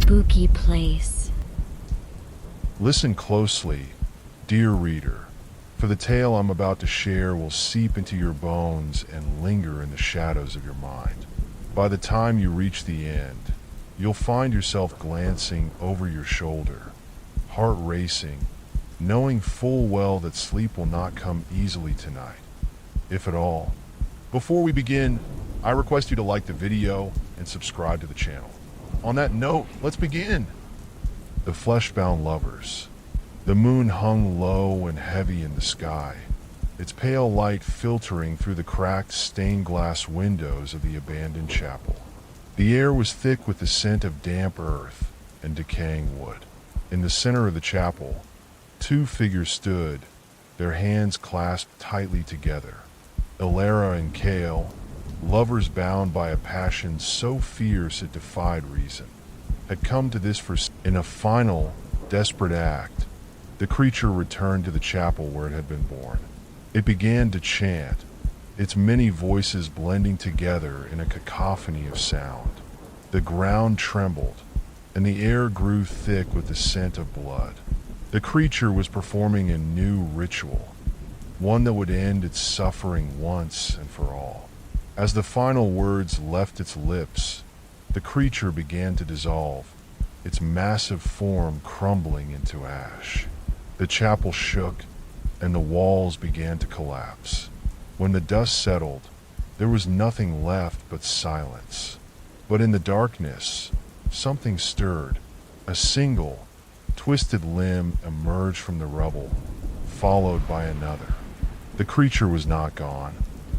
spooky place. Listen closely, dear reader, for the tale I'm about to share will seep into your bones and linger in the shadows of your mind. By the time you reach the end, you'll find yourself glancing over your shoulder, heart racing, knowing full well that sleep will not come easily tonight, if at all. Before we begin, I request you to like the video and subscribe to the channel. On that note, let's begin. The flesh-bound lovers. The moon hung low and heavy in the sky, its pale light filtering through the cracked stained glass windows of the abandoned chapel. The air was thick with the scent of damp earth and decaying wood. In the center of the chapel, two figures stood, their hands clasped tightly together. Ilara and Kale, lovers bound by a passion so fierce it defied reason, had come to this for in a final, desperate act. The creature returned to the chapel where it had been born. It began to chant, its many voices blending together in a cacophony of sound. The ground trembled, and the air grew thick with the scent of blood. The creature was performing a new ritual, one that would end its suffering once and for all. As the final words left its lips, the creature began to dissolve, its massive form crumbling into ash. The chapel shook, and the walls began to collapse. When the dust settled, there was nothing left but silence. But in the darkness, something stirred. A single, twisted limb emerged from the rubble, followed by another. The creature was not gone.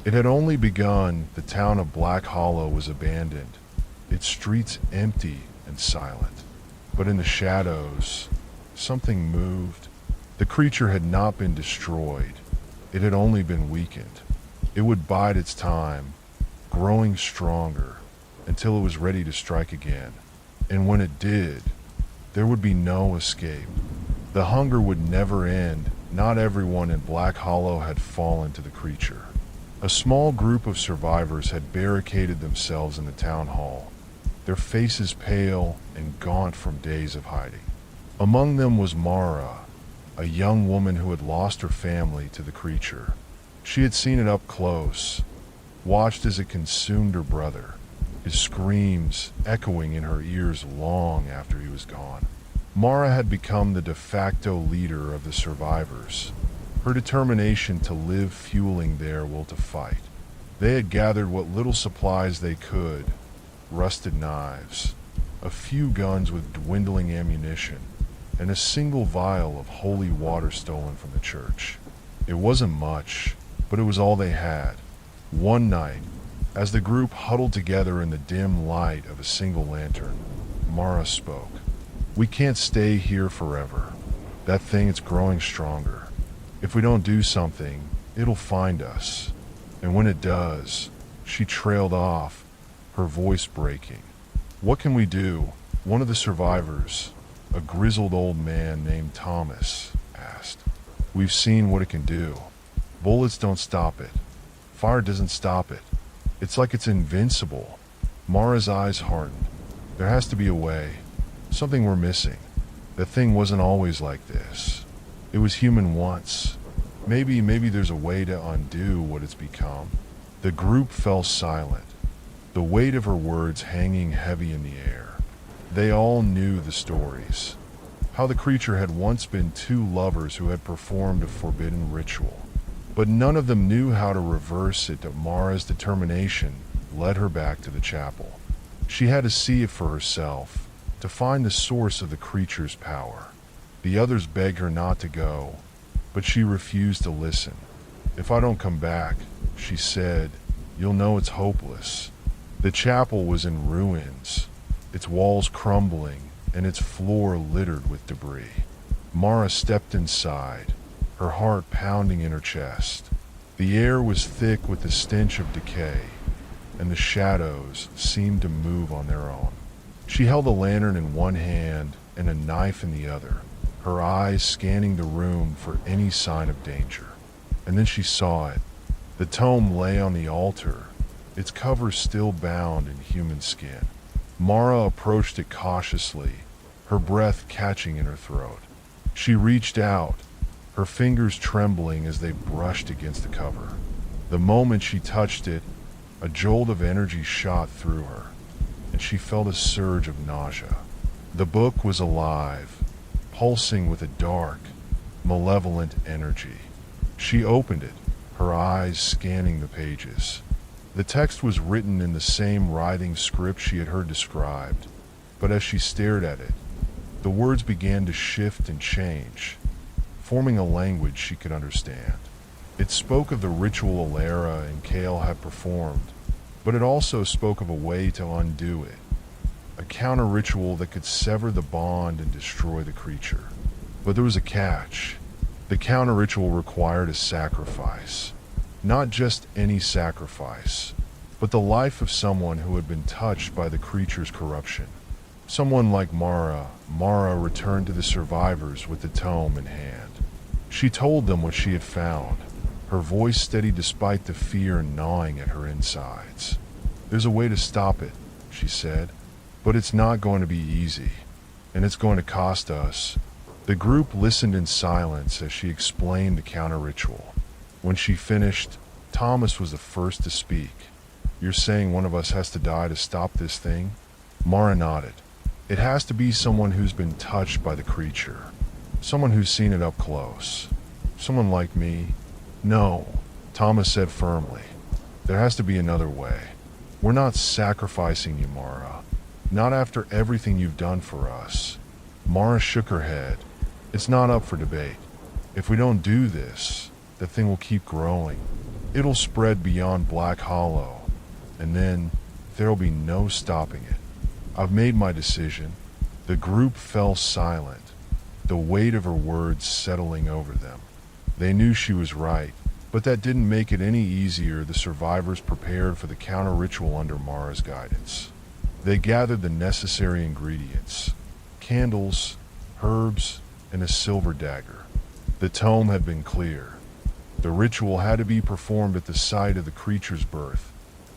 It had only begun. The town of Black Hollow was abandoned, its streets empty and silent. But in the shadows, something moved. The creature had not been destroyed. It had only been weakened. It would bide its time, growing stronger, until it was ready to strike again. And when it did, there would be no escape. The hunger would never end. Not everyone in Black Hollow had fallen to the creature. A small group of survivors had barricaded themselves in the town hall, their faces pale and gaunt from days of hiding. Among them was Mara, a young woman who had lost her family to the creature. She had seen it up close, watched as it consumed her brother, his screams echoing in her ears long after he was gone. Mara had become the de facto leader of the survivors, her determination to live fueling their will to fight. They had gathered what little supplies they could, rusted knives, a few guns with dwindling ammunition, and a single vial of holy water stolen from the church. It wasn't much, but it was all they had. One night, as the group huddled together in the dim light of a single lantern, Mara spoke. "We can't stay here forever. That thing is growing stronger. If we don't do something, it'll find us. And when it does," she trailed off, her voice breaking. "What can we do?" One of the survivors, a grizzled old man named Thomas, asked. "We've seen what it can do. Bullets don't stop it. Fire doesn't stop it. It's like it's invincible." Mara's eyes hardened. "There has to be a way. Something we're missing. The thing wasn't always like this. It was human once. Maybe there's a way to undo what it's become." The group fell silent, the weight of her words hanging heavy in the air. They all knew the stories. How the creature had once been two lovers who had performed a forbidden ritual. But none of them knew how to reverse it. Mara's determination led her back to the chapel. She had to see it for herself, to find the source of the creature's power. The others begged her not to go, but she refused to listen. "If I don't come back," she said, "you'll know it's hopeless." The chapel was in ruins, its walls crumbling and its floor littered with debris. Mara stepped inside, her heart pounding in her chest. The air was thick with the stench of decay, and the shadows seemed to move on their own. She held a lantern in one hand and a knife in the other, her eyes scanning the room for any sign of danger. And then she saw it. The tome lay on the altar, its cover still bound in human skin. Mara approached it cautiously, her breath catching in her throat. She reached out, her fingers trembling as they brushed against the cover. The moment she touched it, a jolt of energy shot through her, and she felt a surge of nausea. The book was alive, pulsing with a dark, malevolent energy. She opened it, her eyes scanning the pages. The text was written in the same writhing script she had heard described, but as she stared at it, the words began to shift and change, forming a language she could understand. It spoke of the ritual Alara and Kale had performed, but it also spoke of a way to undo it, a counter-ritual that could sever the bond and destroy the creature. But there was a catch. The counter-ritual required a sacrifice. Not just any sacrifice, but the life of someone who had been touched by the creature's corruption. Someone like Mara. Mara returned to the survivors with the tome in hand. She told them what she had found, her voice steady despite the fear gnawing at her insides. "There's a way to stop it," she said, "but it's not going to be easy, and it's going to cost us." The group listened in silence as she explained the counter-ritual. When she finished, Thomas was the first to speak. "You're saying one of us has to die to stop this thing?" Mara nodded. "It has to be someone who's been touched by the creature. Someone who's seen it up close. Someone like me." "No," Thomas said firmly. "There has to be another way. We're not sacrificing you, Mara. Not after everything you've done for us." Mara shook her head. "It's not up for debate. If we don't do this, the thing will keep growing. It'll spread beyond Black Hollow, and then there'll be no stopping it. I've made my decision." The group fell silent, the weight of her words settling over them. They knew she was right, but that didn't make it any easier. The survivors prepared for the counter-ritual under Mara's guidance. They gathered the necessary ingredients: candles, herbs, and a silver dagger. The tome had been clear. The ritual had to be performed at the site of the creature's birth,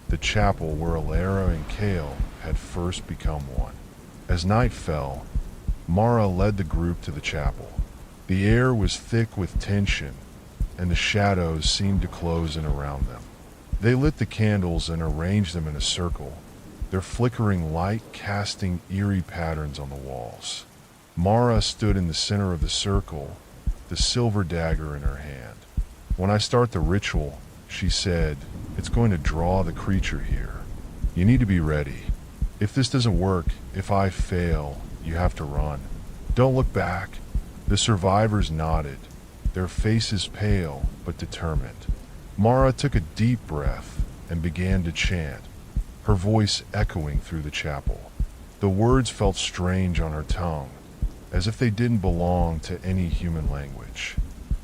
the chapel where Alara and Kale had first become one. As night fell, Mara led the group to the chapel. The air was thick with tension, and the shadows seemed to close in around them. They lit the candles and arranged them in a circle, their flickering light casting eerie patterns on the walls. Mara stood in the center of the circle, the silver dagger in her hand. "When I start the ritual," she said, "it's going to draw the creature here. You need to be ready. If this doesn't work, if I fail, you have to run. Don't look back." The survivors nodded, their faces pale but determined. Mara took a deep breath and began to chant, her voice echoing through the chapel. The words felt strange on her tongue, as if they didn't belong to any human language.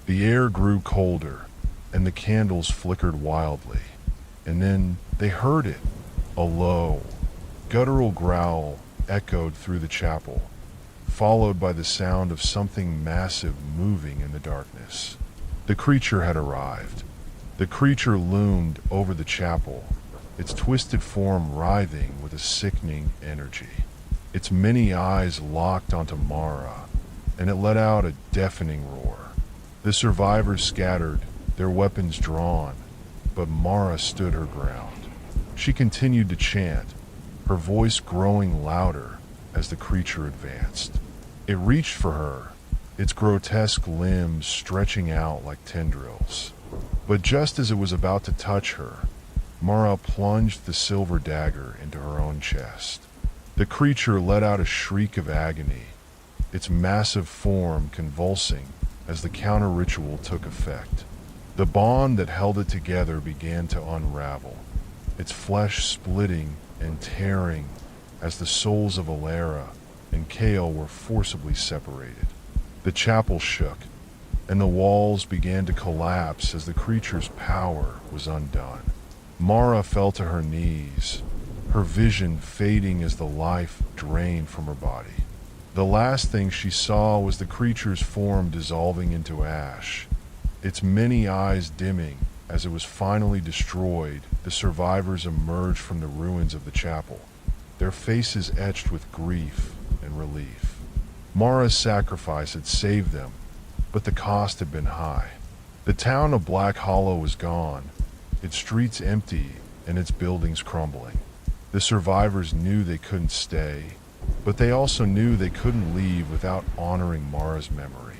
The air grew colder, and the candles flickered wildly. And then they heard it. A low, guttural growl echoed through the chapel, followed by the sound of something massive moving in the darkness. The creature had arrived. The creature loomed over the chapel, its twisted form writhing with a sickening energy. Its many eyes locked onto Mara, and it let out a deafening roar. The survivors scattered, their weapons drawn, but Mara stood her ground. She continued to chant, her voice growing louder as the creature advanced. It reached for her, its grotesque limbs stretching out like tendrils. But just as it was about to touch her, Mara plunged the silver dagger into her own chest. The creature let out a shriek of agony, its massive form convulsing as the counter-ritual took effect. The bond that held it together began to unravel, its flesh splitting and tearing as the souls of Alara and Kale were forcibly separated. The chapel shook, and the walls began to collapse as the creature's power was undone. Mara fell to her knees, her vision fading as the life drained from her body. The last thing she saw was the creature's form dissolving into ash, its many eyes dimming. As it was finally destroyed, the survivors emerged from the ruins of the chapel, their faces etched with grief and relief. Mara's sacrifice had saved them, but the cost had been high. The town of Black Hollow was gone, its streets empty and its buildings crumbling. The survivors knew they couldn't stay, but they also knew they couldn't leave without honoring Mara's memory.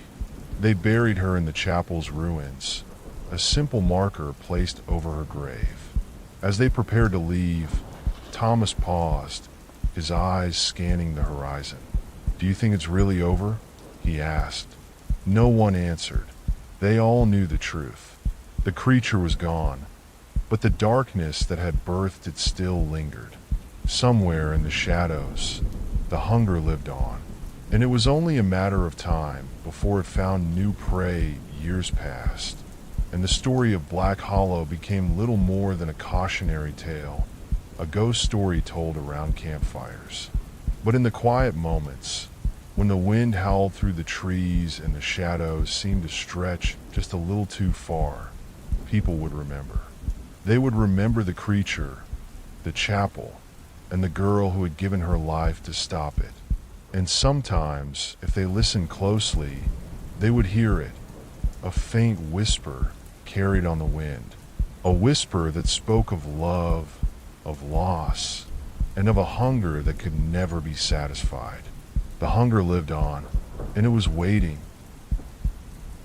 They buried her in the chapel's ruins, a simple marker placed over her grave. As they prepared to leave, Thomas paused, his eyes scanning the horizon. "Do you think it's really over?" he asked. No one answered. They all knew the truth. The creature was gone, but the darkness that had birthed it still lingered. Somewhere in the shadows, the hunger lived on, and it was only a matter of time before it found new prey. Years passed, and the story of Black Hollow became little more than a cautionary tale, a ghost story told around campfires. But in the quiet moments, when the wind howled through the trees and the shadows seemed to stretch just a little too far, people would remember. They would remember the creature, the chapel, and the girl who had given her life to stop it. And sometimes, if they listened closely, they would hear it, a faint whisper carried on the wind, a whisper that spoke of love, of loss, and of a hunger that could never be satisfied. The hunger lived on, and it was waiting.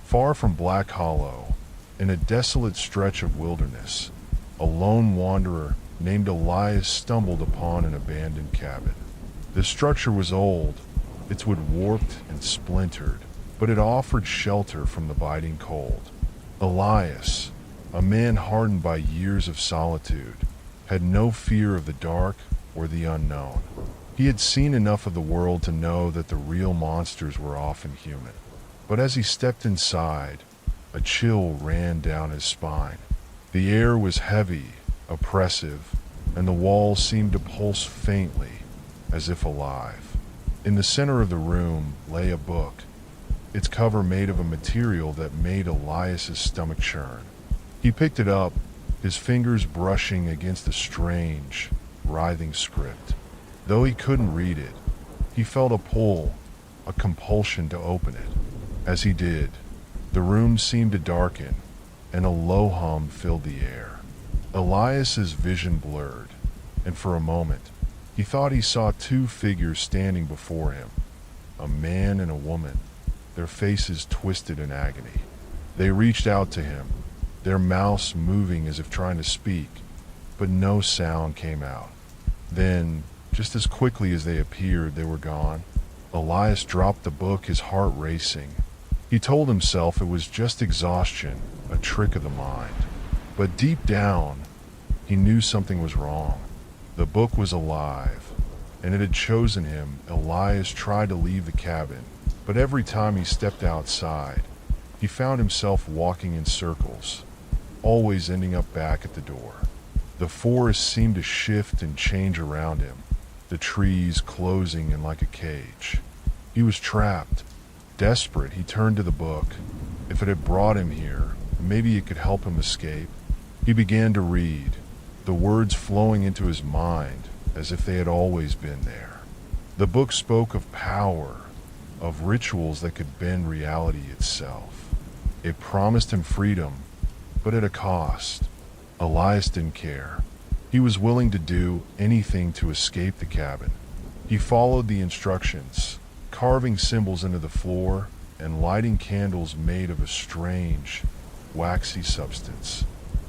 Far from Black Hollow, in a desolate stretch of wilderness, a lone wanderer named Elias stumbled upon an abandoned cabin. The structure was old, its wood warped and splintered, but it offered shelter from the biting cold. Elias, a man hardened by years of solitude, had no fear of the dark or the unknown. He had seen enough of the world to know that the real monsters were often human. But as he stepped inside, a chill ran down his spine. The air was heavy, oppressive, and the walls seemed to pulse faintly, as if alive. In the center of the room lay a book, its cover made of a material that made Elias's stomach churn. He picked it up, his fingers brushing against the strange, writhing script. Though he couldn't read it, he felt a pull, a compulsion to open it. As he did, the room seemed to darken, and a low hum filled the air. Elias's vision blurred, and for a moment, he thought he saw two figures standing before him, a man and a woman, their faces twisted in agony. They reached out to him, their mouths moving as if trying to speak, but no sound came out. Then, just as quickly as they appeared, they were gone. Elias dropped the book, his heart racing. He told himself it was just exhaustion, a trick of the mind. But deep down, he knew something was wrong. The book was alive, and it had chosen him. Elias tried to leave the cabin, but every time he stepped outside, he found himself walking in circles, always ending up back at the door. The forest seemed to shift and change around him, the trees closing in like a cage. He was trapped. Desperate, he turned to the book. If it had brought him here, maybe it could help him escape. He began to read, the words flowing into his mind as if they had always been there. The book spoke of power, of rituals that could bend reality itself. It promised him freedom, but at a cost. Elias didn't care. He was willing to do anything to escape the cabin. He followed the instructions, carving symbols into the floor and lighting candles made of a strange, waxy substance.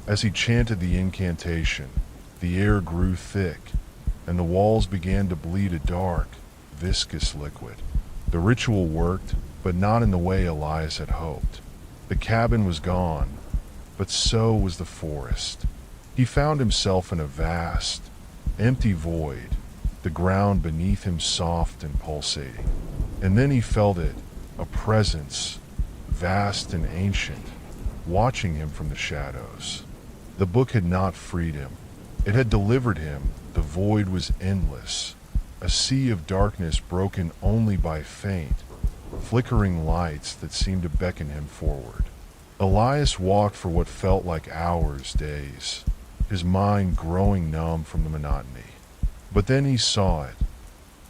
As he chanted the incantation, the air grew thick, and the walls began to bleed a dark, viscous liquid. The ritual worked, but not in the way Elias had hoped. The cabin was gone, but so was the forest. He found himself in a vast, empty void, the ground beneath him soft and pulsating. And then he felt it, a presence, vast and ancient, watching him from the shadows. The book had not freed him. It had delivered him. The void was endless, a sea of darkness broken only by faint, flickering lights that seemed to beckon him forward. Elias walked for what felt like hours, days, his mind growing numb from the monotony. But then he saw it,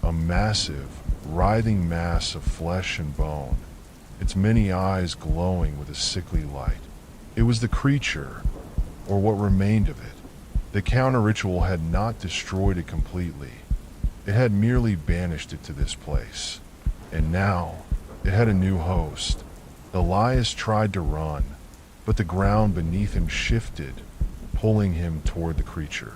a massive, writhing mass of flesh and bone, its many eyes glowing with a sickly light. It was the creature, or what remained of it. The counter-ritual had not destroyed it completely. It had merely banished it to this place. And now, it had a new host. Elias tried to run, but the ground beneath him shifted, pulling him toward the creature.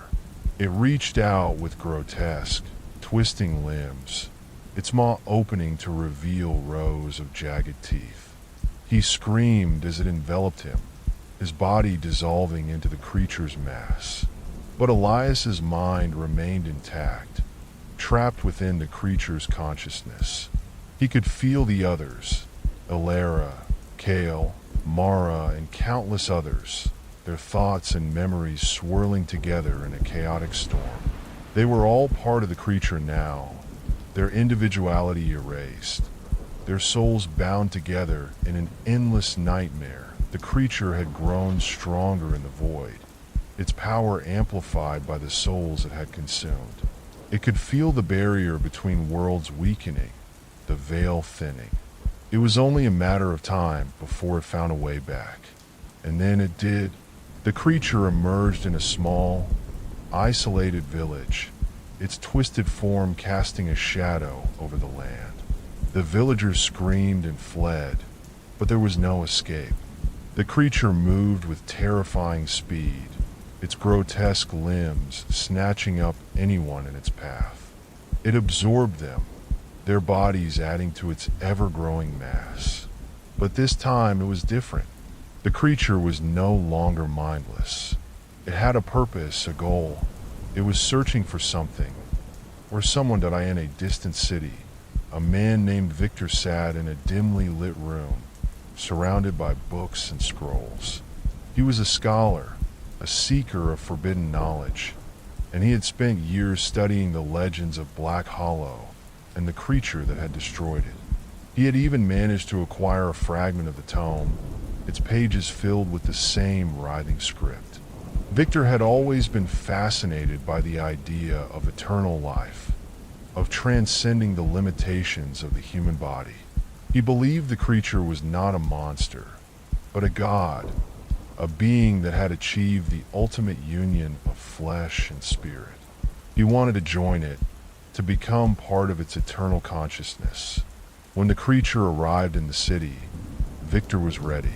It reached out with grotesque, twisting limbs, its maw opening to reveal rows of jagged teeth. He screamed as it enveloped him, his body dissolving into the creature's mass. But Elias's mind remained intact, trapped within the creature's consciousness. He could feel the others, Elara, Kale, Mara, and countless others, their thoughts and memories swirling together in a chaotic storm. They were all part of the creature now, their individuality erased, their souls bound together in an endless nightmare. The creature had grown stronger in the void, its power amplified by the souls it had consumed. It could feel the barrier between worlds weakening, the veil thinning. It was only a matter of time before it found a way back. And then it did. The creature emerged in a small, isolated village, its twisted form casting a shadow over the land. The villagers screamed and fled, but there was no escape. The creature moved with terrifying speed, its grotesque limbs snatching up anyone in its path. It absorbed them, their bodies adding to its ever-growing mass. But this time it was different. The creature was no longer mindless. It had a purpose, a goal. It was searching for something, or someone that in a distant city. A man named Victor sat in a dimly lit room, surrounded by books and scrolls. He was a scholar, a seeker of forbidden knowledge, and he had spent years studying the legends of Black Hollow and the creature that had destroyed it. He had even managed to acquire a fragment of the tome, its pages filled with the same writhing script. Victor had always been fascinated by the idea of eternal life, of transcending the limitations of the human body. He believed the creature was not a monster, but a god, a being that had achieved the ultimate union of flesh and spirit. He wanted to join it, to become part of its eternal consciousness. When the creature arrived in the city, Victor was ready.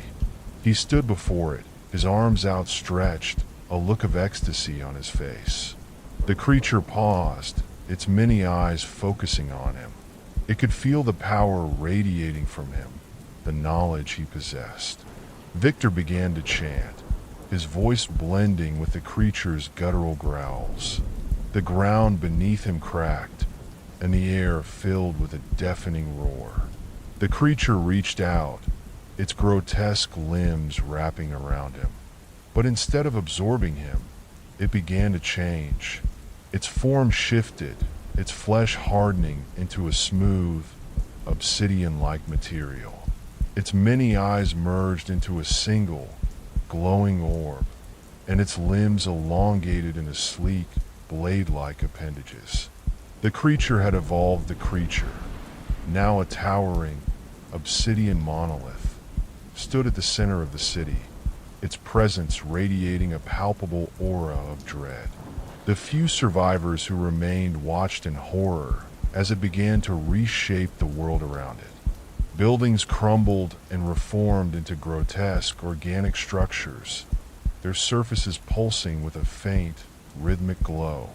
He stood before it, his arms outstretched, a look of ecstasy on his face. The creature paused, its many eyes focusing on him. It could feel the power radiating from him, the knowledge he possessed. Victor began to chant, his voice blending with the creature's guttural growls. The ground beneath him cracked, and the air filled with a deafening roar. The creature reached out, its grotesque limbs wrapping around him. But instead of absorbing him, it began to change. Its form shifted, its flesh hardening into a smooth, obsidian-like material. Its many eyes merged into a single, glowing orb, and its limbs elongated into sleek, blade-like appendages. The creature had evolved the creature, now a towering, obsidian monolith, stood at the center of the city, its presence radiating a palpable aura of dread. The few survivors who remained watched in horror as it began to reshape the world around it. Buildings crumbled and reformed into grotesque, organic structures, their surfaces pulsing with a faint, rhythmic glow.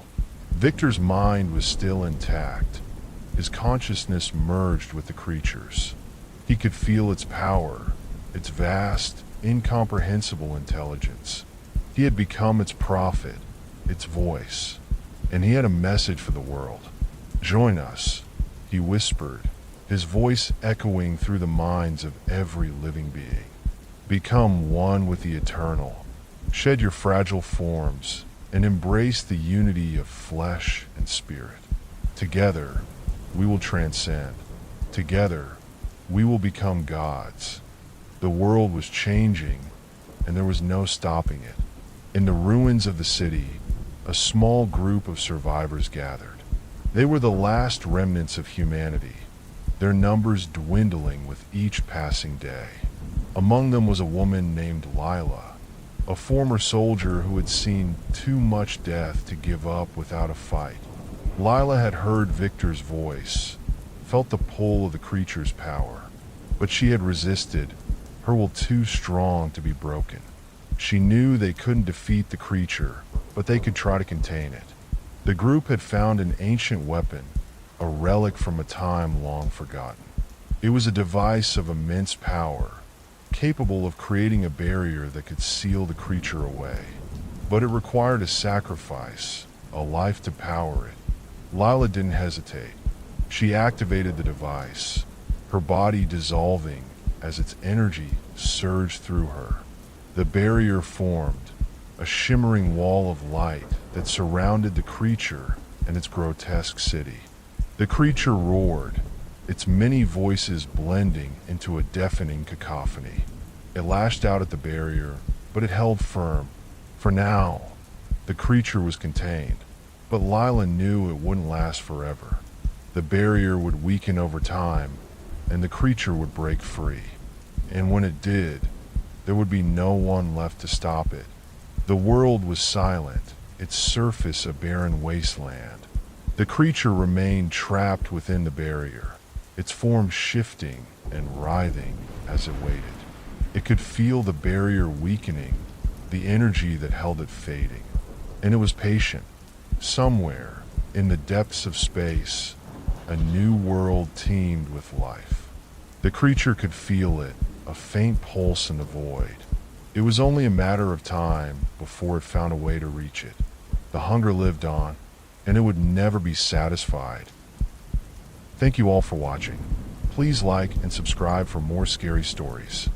Victor's mind was still intact. His consciousness merged with the creature's. He could feel its power, its vast, incomprehensible intelligence. He had become its prophet, its voice, and he had a message for the world. "Join us," he whispered, his voice echoing through the minds of every living being. "Become one with the eternal. Shed your fragile forms and embrace the unity of flesh and spirit. Together, we will transcend. Together, we will become gods." The world was changing, and there was no stopping it. In the ruins of the city, a small group of survivors gathered. They were the last remnants of humanity, their numbers dwindling with each passing day. Among them was a woman named Lila, a former soldier who had seen too much death to give up without a fight. Lila had heard Victor's voice, felt the pull of the creature's power, but she had resisted, her will too strong to be broken. She knew they couldn't defeat the creature, but they could try to contain it. The group had found an ancient weapon, a relic from a time long forgotten. It was a device of immense power, capable of creating a barrier that could seal the creature away. But it required a sacrifice, a life to power it. Lila didn't hesitate. She activated the device, her body dissolving as its energy surged through her. The barrier formed, a shimmering wall of light that surrounded the creature and its grotesque city. The creature roared, its many voices blending into a deafening cacophony. It lashed out at the barrier, but it held firm. For now, the creature was contained, but Lila knew it wouldn't last forever. The barrier would weaken over time, and the creature would break free. And when it did, there would be no one left to stop it. The world was silent, its surface a barren wasteland. The creature remained trapped within the barrier, its form shifting and writhing as it waited. It could feel the barrier weakening, the energy that held it fading. And it was patient. Somewhere, in the depths of space, a new world teemed with life. The creature could feel it, a faint pulse in the void. It was only a matter of time before it found a way to reach it. The hunger lived on, and it would never be satisfied. Thank you all for watching. Please like and subscribe for more scary stories.